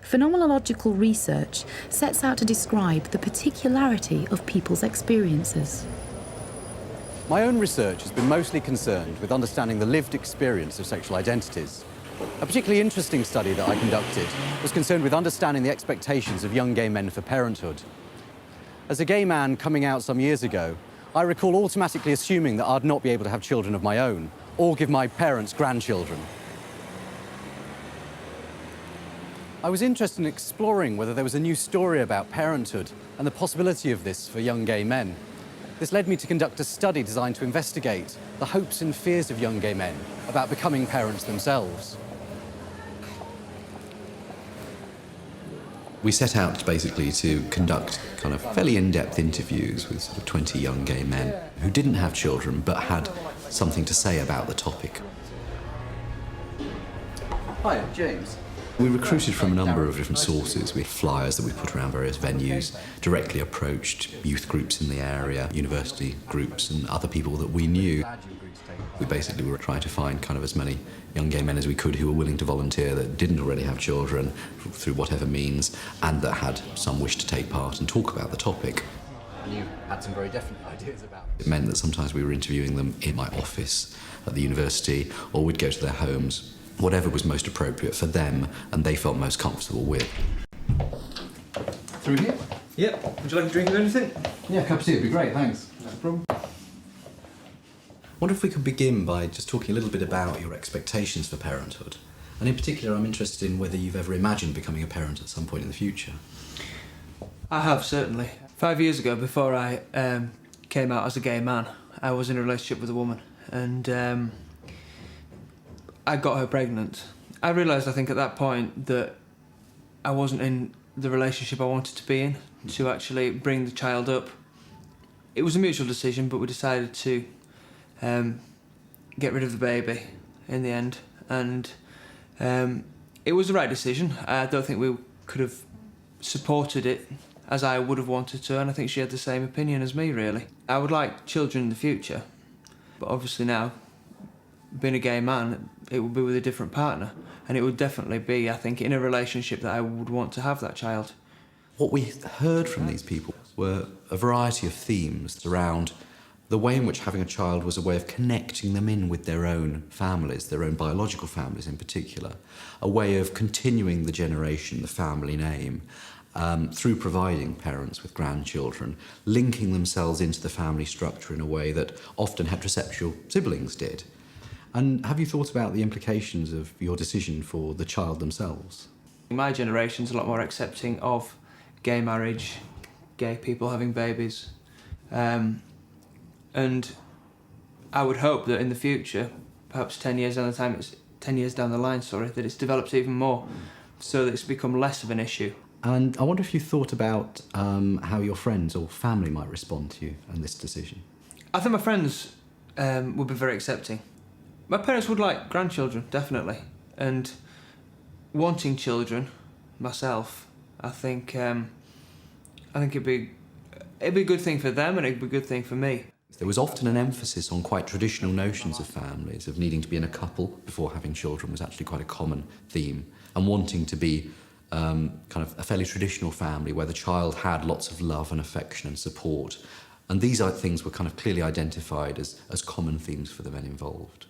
Phenomenological research sets out to describe the particularity of people's experiences. My own research has been mostly concerned with understanding the lived experience of sexual identities. A particularly interesting study that I conducted was concerned with understanding the expectations of young gay men for parenthood. As a gay man coming out some years ago, I recall automatically assuming that I'd not be able to have children of my own or give my parents grandchildren. I was interested in exploring whether there was a new story about parenthood and the possibility of this for young gay men. This led me to conduct a study designed to investigate the hopes and fears of young gay men about becoming parents themselves. We set out basically to conduct kind of fairly in-depth interviews with sort of 20 young gay men who didn't have children but had something to say about the topic. Hi, James. We recruited from a number of different sources. We had flyers that we put around various venues, directly approached youth groups in the area, university groups and other people that we knew. We basically were trying to find kind of as many young gay men as we could who were willing to volunteer, that didn't already have children through whatever means, and that had some wish to take part and talk about the topic. And you had some very definite ideas about it. It meant that sometimes we were interviewing them in my office at the university, or we'd go to their homes, whatever was most appropriate for them and they felt most comfortable with. Through here? Yep. Would you like a drink of anything? Yeah, a cup of tea would be great, thanks. No problem. I wonder if we could begin by just talking a little bit about your expectations for parenthood. And in particular, I'm interested in whether you've ever imagined becoming a parent at some point in the future. I have, certainly. 5 years ago, before I came out as a gay man, I was in a relationship with a woman, and I got her pregnant. I realised, I think, at that point that I wasn't in the relationship I wanted to be in, to actually bring the child up. It was a mutual decision, but we decided to get rid of the baby in the end, and it was the right decision. I don't think we could have supported it as I would have wanted to, and I think she had the same opinion as me, really. I would like children in the future, but obviously now, being a gay man, it would be with a different partner, and it would definitely be, I think, in a relationship that I would want to have that child. What we heard from these people were a variety of themes around the way in which having a child was a way of connecting them in with their own families, their own biological families in particular, a way of continuing the generation, the family name, through providing parents with grandchildren, linking themselves into the family structure in a way that often heterosexual siblings did. And have you thought about the implications of your decision for the child themselves? My generation's a lot more accepting of gay marriage, gay people having babies, and I would hope that in the future, perhaps 10 years down the line, that it's developed even more, so that it's become less of an issue. And I wonder if you thought about how your friends or family might respond to you and this decision. I think my friends would be very accepting. My parents would like grandchildren, definitely, and wanting children myself, I think it'd be a good thing for them and it'd be a good thing for me. There was often an emphasis on quite traditional notions of families, of needing to be in a couple before having children was actually quite a common theme, and wanting to be kind of a fairly traditional family where the child had lots of love and affection and support. And these things were kind of clearly identified as common themes for the men involved.